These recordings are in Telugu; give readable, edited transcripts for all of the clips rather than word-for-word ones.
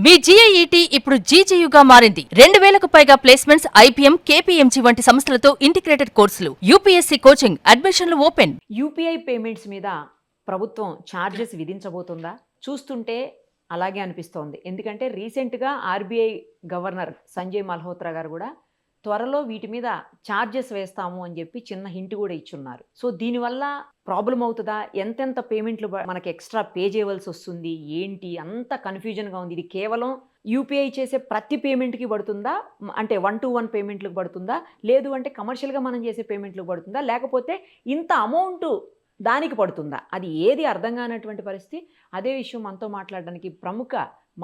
మీ GIET ఇప్పుడు GGUగా మారింది. 2000కు పైగా ప్లేస్మెంట్స్, IPM, KPMG వంటి సంస్థలతో ఇంటిగ్రేటెడ్ కోర్సులు. UPSC కోచింగ్, అడ్మిషన్లు ఓపెన్. యూపీఐ పేమెంట్స్ మీద ప్రభుత్వం ఛార్జెస్ విధించబోతుందా? చూస్తుంటే అలాగే అనిపిస్తోంది. ఎందుకంటే రీసెంట్గా ఆర్బీఐ గవర్నర్ సంజయ్ మల్హోత్రా గారు కూడా త్వరలో వీటి మీద ఛార్జెస్ వేస్తాము అని చెప్పి చిన్న హింట్ కూడా ఇచ్చున్నారు. సో దీనివల్ల ప్రాబ్లం అవుతుందా? ఎంతెంత పేమెంట్లు మనకి ఎక్స్ట్రా పే చేయవలసి వస్తుంది ఏంటి అంత కన్ఫ్యూజన్గా ఉంది. ఇది కేవలం యూపీఐ చేసే ప్రతి పేమెంట్కి పడుతుందా, అంటే 1-to-1 పేమెంట్లకు పడుతుందా, లేదు అంటే కమర్షియల్గా మనం చేసే పేమెంట్లకు పడుతుందా, లేకపోతే ఇంత అమౌంట్ దానికి పడుతుందా? అది ఏది అర్థం కానటువంటి పరిస్థితి. అదే విషయం మనతో మాట్లాడడానికి ప్రముఖ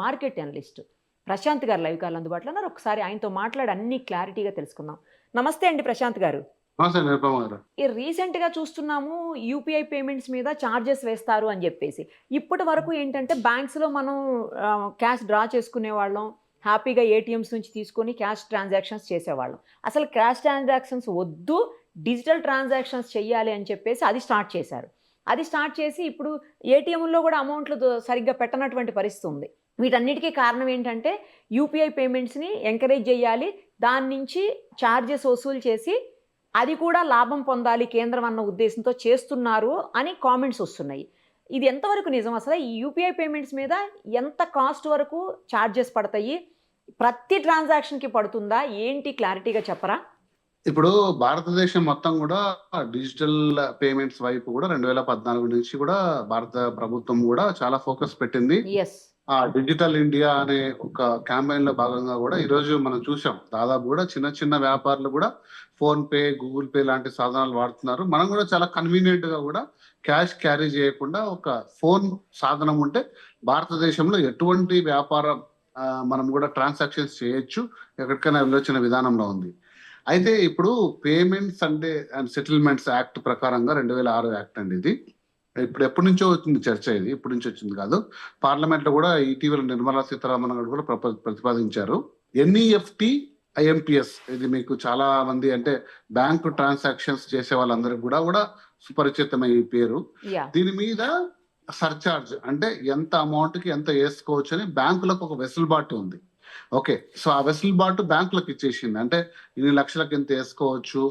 మార్కెట్ అనలిస్ట్ ప్రశాంత్ గారు లైవ్ కాల్ అందుబాటులో ఉన్నారు. ఒకసారి ఆయనతో మాట్లాడి అన్ని క్లారిటీగా తెలుసుకుందాం. నమస్తే అండి ప్రశాంత్ గారు. ఈ రీసెంట్గా చూస్తున్నాము యూపీఐ పేమెంట్స్ మీద ఛార్జెస్ వేస్తారు అని చెప్పేసి. ఇప్పటి వరకు ఏంటంటే బ్యాంక్స్లో మనం క్యాష్ డ్రా చేసుకునే వాళ్ళం, హ్యాపీగా ఏటీఎంస్ నుంచి తీసుకొని క్యాష్ ట్రాన్సాక్షన్స్ చేసేవాళ్ళం. అసలు క్యాష్ ట్రాన్సాక్షన్స్ వద్దు, డిజిటల్ ట్రాన్సాక్షన్స్ చెయ్యాలి అని చెప్పేసి అది స్టార్ట్ చేశారు. అది స్టార్ట్ చేసి ఇప్పుడు ఏటీఎంలో కూడా అమౌంట్లు సరిగ్గా పెట్టనటువంటి పరిస్థితి ఉంది. వీటన్నిటికీ కారణం ఏంటంటే యూపీఐ పేమెంట్స్ని ఎంకరేజ్ చేయాలి, దాని నుంచి ఛార్జెస్ వసూలు చేసి అది కూడా లాభం పొందాలి కేంద్రం అన్న ఉద్దేశంతో చేస్తున్నారు అని కామెంట్స్ వస్తున్నాయి. ఇది ఎంతవరకు నిజం? అసలు ఈ యూపీఐ పేమెంట్స్ మీద ఎంత కాస్ట్ వరకు ఛార్జెస్ పడతాయి, ప్రతి ట్రాన్సాక్షన్కి పడుతుందా ఏంటి, క్లారిటీగా చెప్పరా? ఇప్పుడు భారతదేశం మొత్తం కూడా డిజిటల్ పేమెంట్స్ వైపు కూడా 2014 నుంచి కూడా భారత ప్రభుత్వం కూడా చాలా ఫోకస్ పెట్టింది. ఆ డిజిటల్ ఇండియా అనే ఒక క్యాంపెయిన్ లో భాగంగా కూడా ఈ రోజు మనం చూసాం, దాదాపు కూడా చిన్న చిన్న వ్యాపారులు కూడా ఫోన్ పే, గూగుల్ పే లాంటి సాధనాలు వాడుతున్నారు. మనం కూడా చాలా కన్వీనియంట్ గా కూడా క్యాష్ క్యారీ చేయకుండా ఒక ఫోన్ సాధనం ఉంటే భారతదేశంలో ఎటువంటి వ్యాపారం మనం కూడా ట్రాన్సాక్షన్స్ చేయొచ్చు, ఎక్కడికైనా వెళ్ళొచ్చిన విధానంలో ఉంది. అయితే ఇప్పుడు పేమెంట్స్ అండ్ సెటిల్మెంట్స్ యాక్ట్ ప్రకారంగా 2006 యాక్ట్ అండి ఇది. ఇప్పుడు ఎప్పటి నుంచో వచ్చింది చర్చ, ఇది ఇప్పటి నుంచి వచ్చింది కాదు. పార్లమెంట్ లో కూడా ఇటీవల నిర్మలా సీతారామన్ గారు కూడా ప్రతిపాదించారు. ఎన్ఈఎఫ్టి, ఐఎంపిఎస్ ఇది మీకు చాలా మంది అంటే బ్యాంకు ట్రాన్సాక్షన్స్ చేసే వాళ్ళందరికీ కూడా సుపరిచితమైన ఈ పేరు. దీని మీద సర్చార్జ్ అంటే ఎంత అమౌంట్ కి ఎంత వేసుకోవచ్చు అని బ్యాంకులకు ఒక వెసులుబాటు ఉంది. ఓకే, సో ఆ వెసులుబాటు బ్యాంకులకు ఇచ్చేసింది. అంటే ఇన్ని లక్షలకు ఎంత వేసుకోవచ్చు,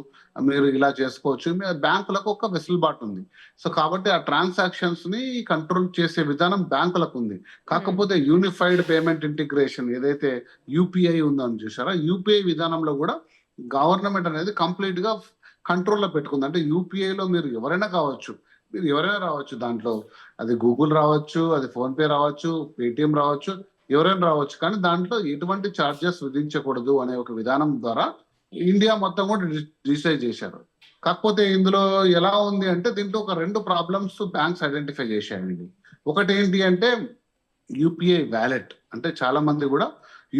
మీరు ఇలా చేసుకోవచ్చు, బ్యాంకులకు ఒక వెసులుబాటు ఉంది. సో కాబట్టి ఆ ట్రాన్సాక్షన్స్ ని కంట్రోల్ చేసే విధానం బ్యాంకులకు ఉంది. కాకపోతే యూనిఫైడ్ పేమెంట్ ఇంటిగ్రేషన్ ఏదైతే యూపీఐ ఉందని చూసారా, యూపీఐ విధానంలో కూడా గవర్నమెంట్ అనేది కంప్లీట్ గా కంట్రోల్లో పెట్టుకుంది. అంటే యూపీఐలో మీరు ఎవరైనా కావచ్చు, మీరు ఎవరైనా రావచ్చు, దాంట్లో అది గూగుల్ రావచ్చు, అది ఫోన్ పే రావచ్చు, పేటిఎం రావచ్చు, ఎవరైనా రావచ్చు, కానీ దాంట్లో ఎటువంటి ఛార్జెస్ విధించకూడదు అనే ఒక విధానం ద్వారా ఇండియా మొత్తం కూడా డిసైడ్ చేశారు. కాకపోతే ఇందులో ఎలా ఉంది అంటే దీంట్లో ఒక 2 ప్రాబ్లమ్స్ బ్యాంక్స్ ఐడెంటిఫై చేశాయండి. ఒకటి ఏంటి అంటే యూపీఐ వ్యాలెట్. అంటే చాలా మంది కూడా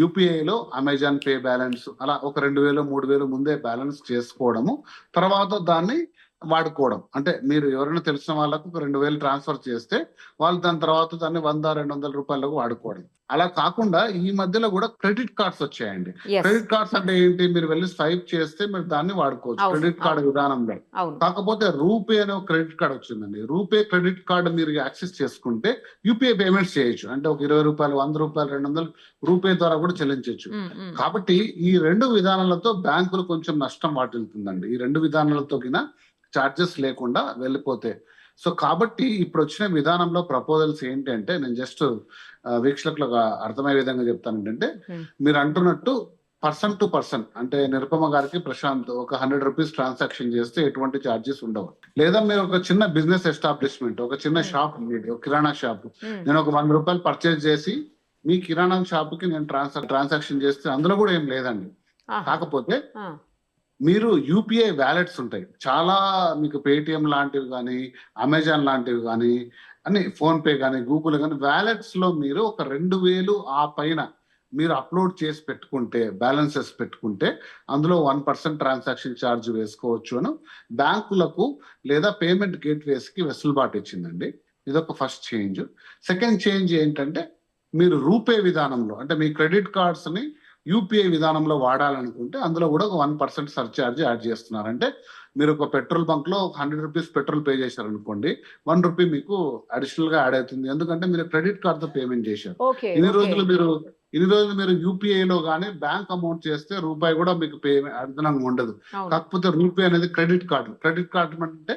యూపీఐలో అమెజాన్ పే బ్యాలెన్స్ అలా ఒక 2000, 3000 ముందే బ్యాలెన్స్ చేసుకోవడము, తర్వాత దాన్ని వాడుకోవడం. అంటే మీరు ఎవరైనా తెలిసిన వాళ్ళకు ఒక 2000 ట్రాన్స్ఫర్ చేస్తే వాళ్ళు దాని తర్వాత దాన్ని 100-200 రూపాయలకు వాడుకోవడం. అలా కాకుండా ఈ మధ్యలో కూడా క్రెడిట్ కార్డ్స్ వచ్చాయండి. క్రెడిట్ కార్డ్స్ అంటే ఏంటి, మీరు వెళ్ళి స్వైప్ చేస్తే మీరు దాన్ని వాడుకోవచ్చు క్రెడిట్ కార్డు విధానంలో. కాకపోతే రూపే అనే ఒక క్రెడిట్ కార్డ్ వచ్చిందండి. రూపే క్రెడిట్ కార్డు మీరు యాక్సెస్ చేసుకుంటే యూపీఐ పేమెంట్స్ చేయొచ్చు. అంటే ఒక 20 రూపాయలు, 100 రూపాయలు, 200 రూపే ద్వారా కూడా చెల్లించవచ్చు. కాబట్టి ఈ 2 విధానాలతో బ్యాంకులు కొంచెం నష్టం వాటిల్తుందండి. ఈ 2 విధానాలతో చార్జెస్ లేకుండా వెళ్ళిపోతే. సో కాబట్టి ఇప్పుడు వచ్చిన విధానంలో ప్రపోజల్స్ ఏంటి అంటే, నేను జస్ట్ వీక్షకులకు అర్థమయ్యే విధంగా చెప్తాను. ఏంటంటే మీరు అంటున్నట్టు పర్సన్ టు పర్సన్, అంటే నిరుపమ గారికి ప్రశాంత్ ఒక 100 రూపీస్ ట్రాన్సాక్షన్ చేస్తే ఎటువంటి ఛార్జెస్ ఉండవు. లేదా మీరు ఒక చిన్న బిజినెస్ ఎస్టాబ్లిష్మెంట్, ఒక చిన్న షాప్, ఒక కిరాణా షాప్, నేను ఒక 100 రూపాయలు పర్చేజ్ చేసి మీ కిరాణా షాప్ కి నేను ట్రాన్సాక్షన్ చేస్తే అందులో కూడా ఏం లేదండి. కాకపోతే మీరు యూపీఐ వ్యాలెట్స్ ఉంటాయి చాలా, మీకు పేటిఎం లాంటివి కానీ, అమెజాన్ లాంటివి కానీ, అన్ని ఫోన్ పే కానీ, గూగుల్ కానీ, వ్యాలెట్స్ లో మీరు ఒక 2000 ఆ పైన మీరు అప్లోడ్ చేసి పెట్టుకుంటే, బ్యాలెన్సెస్ పెట్టుకుంటే అందులో 1% ట్రాన్సాక్షన్ ఛార్జ్ వేసుకోవచ్చు అని బ్యాంకులకు లేదా పేమెంట్ గేట్వేస్ కి వెసులుబాటు ఇచ్చిందండి. ఇదొక ఫస్ట్ చేంజ్. సెకండ్ చేంజ్ ఏంటంటే మీరు రూపే విధానంలో, అంటే మీ క్రెడిట్ కార్డ్స్ ని యూపీఐ విధానంలో వాడాలనుకుంటే అందులో కూడా ఒక 1% సర్చార్జ్ యాడ్ చేస్తున్నారు. అంటే మీరు ఒక పెట్రోల్ బంక్ లో 100 రూపీస్ పెట్రోల్ పే చేశారు అనుకోండి, 1 రూపీ మీకు అడిషనల్ గా యాడ్ అవుతుంది. ఎందుకంటే మీరు క్రెడిట్ కార్డ్ తో పేమెంట్ చేశారు. ఇన్ని రోజులు మీరు ఇన్ని రోజులు మీరు యూపీఐలో కానీ బ్యాంక్ అమౌంట్ చేస్తే రూపాయి కూడా మీకు అదనంగా ఉండదు. అవును. కాకపోతే రూపీ అనేది క్రెడిట్ కార్డు అంటే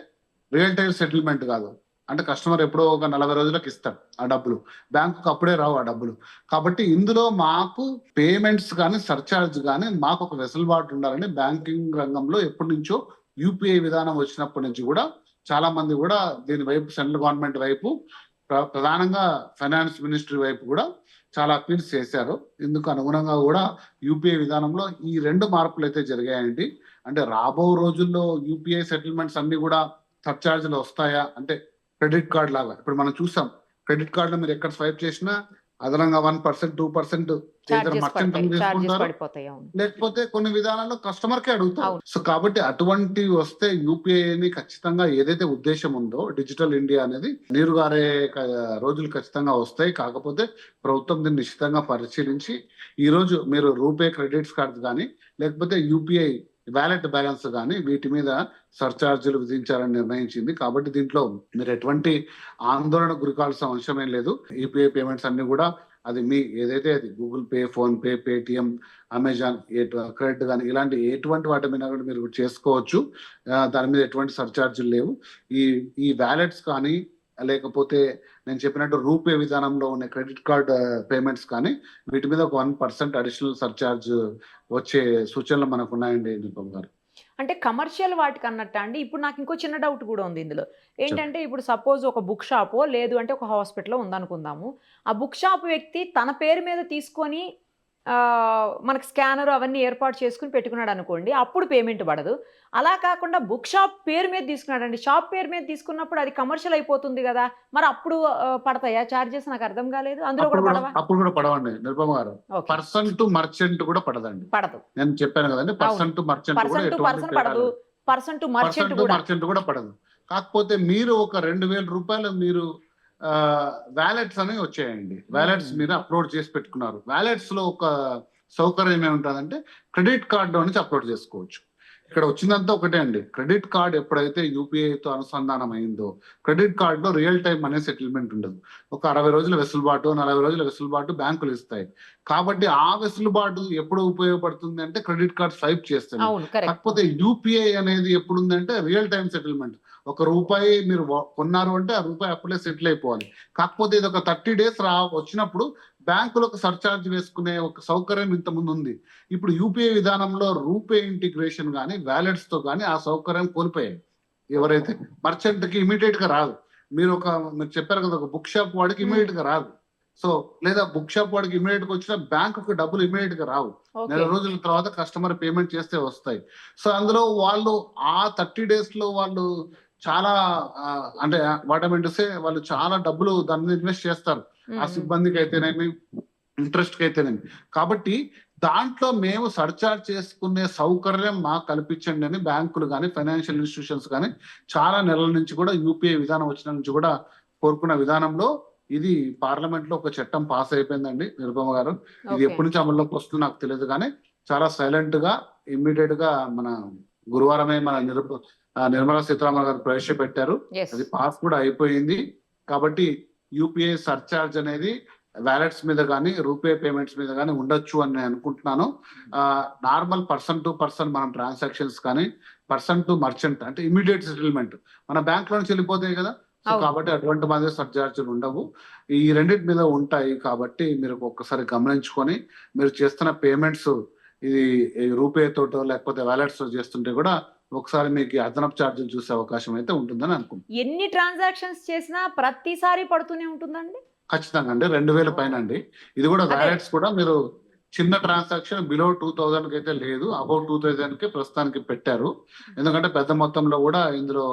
రియల్ టైం సెటిల్మెంట్ కాదు. అంటే కస్టమర్ ఎప్పుడో ఒక 40 రోజులకు ఇస్తాడు ఆ డబ్బులు, బ్యాంకుకు అప్పుడే రావు ఆ డబ్బులు. కాబట్టి ఇందులో మాకు పేమెంట్స్ కానీ సర్చార్జ్ కానీ మాకు ఒక వెసులుబాటు ఉండాలని బ్యాంకింగ్ రంగంలో ఎప్పటి నుంచో యూపీఐ విధానం వచ్చినప్పటి నుంచి కూడా చాలా మంది కూడా దీని వైపు సెంట్రల్ గవర్నమెంట్ వైపు ప్రధానంగా ఫైనాన్స్ మినిస్ట్రీ వైపు కూడా చాలా అపీల్స్ చేశారు. ఇందుకు అనుగుణంగా కూడా యూపీఐ విధానంలో ఈ 2 మార్పులు అయితే జరిగాయండి. అంటే రాబో రోజుల్లో యూపీఐ సెటిల్మెంట్స్ అన్ని కూడా సర్చార్జీలు వస్తాయా అంటే క్రెడిట్ కార్డ్ లాగా ఇప్పుడు మనం చూసాం, క్రెడిట్ కార్డులో మీరు ఎక్కడ స్వైప్ చేసినా అదనంగా 1%, 2% మర్చెంట్ తీసుకుంటారు, లేకపోతే కొన్ని విధానాల్లో కస్టమర్ కే అడుగుతారు. సో కాబట్టి అటువంటివి వస్తే యూపీఐని ఖచ్చితంగా ఏదైతే ఉద్దేశం ఉందో డిజిటల్ ఇండియా అనేది నీరుగారే రోజులు ఖచ్చితంగా వస్తాయి. కాకపోతే ప్రభుత్వం దీన్ని నిశ్చితంగా పరిశీలించి ఈ రోజు మీరు రూపే క్రెడిట్స్ కార్డ్స్ కానీ లేకపోతే యూపీఐ వ్యాలెట్ బ్యాలెన్స్ కానీ వీటి మీద సర్చార్జీలు విధించాలని నిర్ణయించింది. కాబట్టి దీంట్లో మీరు ఎటువంటి ఆందోళన గురికాల్సిన అవసరం ఏం లేదు. యూపీఐ పేమెంట్స్ అన్ని కూడా అది మీ ఏదైతే అది Google pay, phone pay, Paytm, Amazon, credit కానీ ఇలాంటి ఎటువంటి వాటి మీద కూడా మీరు చేసుకోవచ్చు. దాని మీద ఎటువంటి సర్చార్జీలు లేవు. ఈ వ్యాలెట్స్ కానీ లేకపోతే నేను చెప్పినట్టు రూపే విధానంలో ఉన్న క్రెడిట్ కార్డ్ పేమెంట్స్ కానీ వీటి మీద ఒక 1% అడిషనల్ సర్చార్జ్ వచ్చే సూచనలు మనకు ఉన్నాయండి నిపుణ్ గారు. అంటే కమర్షియల్ వాటికి అన్నట్టు అండి. ఇప్పుడు నాకు ఇంకో చిన్న డౌట్ కూడా ఉంది ఇందులో. ఏంటంటే ఇప్పుడు సపోజ్ ఒక బుక్ షాపో లేదు అంటే ఒక హాస్పిటల్లో ఉందనుకుందాము. ఆ బుక్ షాప్ వ్యక్తి తన పేరు మీద తీసుకొని మనకు స్కానర్ అవన్నీ ఏర్పాటు చేసుకుని పెట్టుకున్నాడు అనుకోండి, అప్పుడు పేమెంట్ పడదు. అలా కాకుండా బుక్ షాప్ పేరు మీద తీసుకున్నాడండి, షాప్ పేరు మీద తీసుకున్నప్పుడు అది కమర్షియల్ అయిపోతుంది కదా, మరి అప్పుడు పడతాయా చార్జెస్? నాకు అర్థం కాలేదు. అందులో కూడా పడవా? అప్పుడు కూడా పడవండి నిరుపమ గారు. పర్సన్ టు మర్చెంట్ కూడా పడదండి. పడదు. నేను చెప్పాను కదండి, పర్సన్ టు మర్చెంట్ కూడా పడదు, పర్సన్ టు మర్చెంట్ కూడా పడదు. కాకపోతే మీరు ఒక 2000 రూపాయలు మీరు వ్యాలెట్స్ అనేవి వచ్చాయండి. వ్యాలెట్స్ మీరు అప్లోడ్ చేసి పెట్టుకున్నారు. వ్యాలెట్స్ లో ఒక సౌకర్యం ఏముంటుందంటే క్రెడిట్ కార్డు నుంచి అప్లోడ్ చేసుకోవచ్చు. ఇక్కడ వచ్చిందంతా ఒకటే అండి, క్రెడిట్ కార్డ్ ఎప్పుడైతే యూపీఐతో అనుసంధానం అయిందో క్రెడిట్ కార్డ్ లో రియల్ టైం అనే సెటిల్మెంట్ ఉండదు. ఒక 60 రోజుల వెసులుబాటు, 40 రోజుల వెసులుబాటు బ్యాంకులు ఇస్తాయి. కాబట్టి ఆ వెసులుబాటు ఎప్పుడు ఉపయోగపడుతుంది అంటే క్రెడిట్ కార్డ్ స్వైప్ చేస్తుంది. కాకపోతే యూపీఐ అనేది ఎప్పుడు ఉందంటే రియల్ టైం సెటిల్మెంట్. ₹1 మీరు కొన్నారు అంటే ఆ రూపాయి అప్పుడే సెటిల్ అయిపోవాలి. కాకపోతే ఇది ఒక 30 డేస్ వచ్చినప్పుడు బ్యాంకులకు సర్చార్జ్ వేసుకునే ఒక సౌకర్యం ఇంతకుముందు ఉంది. ఇప్పుడు యూపీఐ విధానంలో రూపే ఇంటిగ్రేషన్ కానీ వ్యాలెట్స్ తో కానీ ఆ సౌకర్యం కోల్పోయాయి. ఎవరైతే మర్చెంట్ కి ఇమీడియట్ గా రాదు. మీరు చెప్పారు కదా, ఒక బుక్ షాప్ వాడికి ఇమీడియట్ గా రాదు. సో లేదా బుక్ షాప్ వాడికి ఇమీడియట్ గా వచ్చినా బ్యాంకుకు డబ్బులు ఇమీడియట్ గా రావు. నెల రోజుల తర్వాత కస్టమర్ పేమెంట్ చేస్తే వస్తాయి. సో అందులో వాళ్ళు ఆ 30 డేస్ లో వాళ్ళు చాలా అంటే వాటమేంటే వాళ్ళు చాలా డబ్బులు దాని మీద ఇన్వెస్ట్ చేస్తారు. ఆ సిబ్బందికి అయితేనేమి, ఇంట్రెస్ట్ కి అయితేనేమి. కాబట్టి దాంట్లో మేము సర్చార్జ్ చేసుకునే సౌకర్యం మాకు కల్పించండి అని బ్యాంకులు కానీ ఫైనాన్షియల్ ఇన్స్టిట్యూషన్స్ కానీ చాలా నెలల నుంచి కూడా యూపీఐ విధానం వచ్చిన నుంచి కూడా కోరుకున్న విధానంలో ఇది పార్లమెంట్ లో ఒక చట్టం పాస్ అయిపోయిందండి నిరుపమ గారు. ఇది ఎప్పటి నుంచి అమల్లోకి వస్తుందో నాకు తెలియదు కానీ చాలా సైలెంట్ గా ఇమ్మీడియట్ గా మన గురువారమే మన నిర్మలా సీతారామన్ గారు ప్రవేశపెట్టారు. అది పాస్ కూడా అయిపోయింది. కాబట్టి యూపీఐ సర్చార్జ్ అనేది వ్యాలెట్స్ మీద కానీ రూపే పేమెంట్స్ మీద కానీ ఉండొచ్చు అని నేను అనుకుంటున్నాను. నార్మల్ పర్సన్ టు పర్సన్ మనం ట్రాన్సాక్షన్స్ కానీ పర్సన్ టు మర్చెంట్ అంటే ఇమీడియట్ సెటిల్మెంట్ మన బ్యాంక్ లో నుంచి వెళ్ళిపోతాయి కదా. సో కాబట్టి అటువంటి మంది సర్చార్జీలు ఉండవు. ఈ రెండింటి మీద ఉంటాయి. కాబట్టి మీరు ఒక్కసారి గమనించుకొని మీరు చేస్తున్న పేమెంట్స్ ఇది రూపే తోటో లేకపోతే వ్యాలెట్స్ చేస్తుంటే కూడా ఒకసారి మీకు అదనపు ఛార్జీలు చూసే అవకాశం అయితే ఉంటుందని అనుకుంటున్నాను. ఎన్ని ట్రాన్సాక్షన్స్ చేసినా ప్రతిసారి పడుతూనే ఉంటుందండి? ఖచ్చితంగా అండి, 2000 పైన అండి. ఇది కూడా వ్యాలెట్స్ కూడా మీరు చిన్న ట్రాన్సాక్షన్ బిలో 2000 అయితే లేదు, అబౌవ్ 2000 కి ప్రస్తుతానికి పెట్టారు. ఎందుకంటే పెద్ద మొత్తంలో కూడా ఇందులో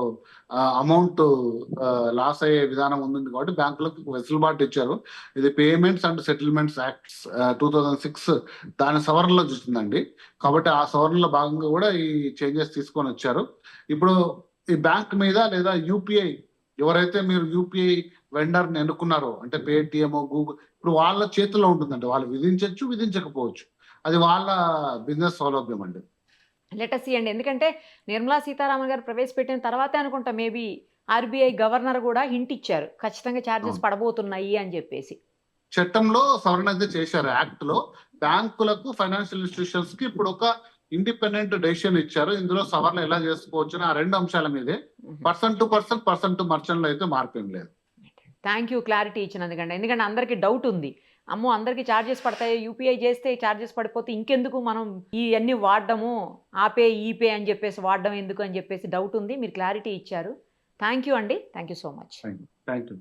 అమౌంట్ లాస్ అయ్యే విధానం ఉంది కాబట్టి బ్యాంకులకు వెసులుబాటు ఇచ్చారు. ఇది పేమెంట్స్ అండ్ సెటిల్మెంట్స్ యాక్ట్స్ 2006 దాని సవరణలో చూస్తుందండి. కాబట్టి ఆ సవరణలో భాగంగా కూడా ఈ చేంజెస్ తీసుకొని వచ్చారు. ఇప్పుడు ఈ బ్యాంక్ మీద లేదా యూపీఐ ఎవరైతే మీరు యూపీఐ వెండర్ ని ఎన్నుకున్నారో అంటే పేటిఎం, గూగుల్, ఇప్పుడు వాళ్ళ చేతిలో ఉంటుందండి. వాళ్ళు విధించవచ్చు, విధించకపోవచ్చు. అది వాళ్ళ బిజినెస్ సౌలభ్యం అండి. లెటస్ అండి. ఎందుకంటే నిర్మలా సీతారామన్ గారు ప్రవేశపెట్టిన తర్వాతే అనుకుంటా మేబీ ఆర్బీఐ గవర్నర్ కూడా హింట్ ఇచ్చారు ఖచ్చితంగా ఛార్జెస్ పడబోతున్నాయి అని చెప్పేసి. చట్టంలో సవరణ అయితే చేశారు యాక్ట్ లో. బ్యాంకులకు ఫైనాన్షియల్ ఇన్స్టిట్యూషన్స్ కి ఇప్పుడు ఒక ఇండిపెండెంట్ డెసిషన్ ఇచ్చారు. ఇందులో సవరణ ఎలా చేసుకోవచ్చు ఆ రెండు అంశాల మీదే. పర్సన్ టు మర్చెంట్ లో అయితే మార్పు ఏం లేదు. థ్యాంక్ యూ క్లారిటీ ఇచ్చినందుకండి. ఎందుకంటే అందరికీ డౌట్ ఉంది, అమ్మో అందరికీ ఛార్జెస్ పడతాయి, యూపీఐ చేస్తే ఛార్జెస్ పడిపోతే ఇంకెందుకు మనం ఇవన్నీ వాడడము, ఆపే ఈపే అని చెప్పేసి వాడడం ఎందుకు అని చెప్పేసి డౌట్ ఉంది. మీరు క్లారిటీ ఇచ్చారు. థ్యాంక్ యూ అండి. Thank you so much. Thank you.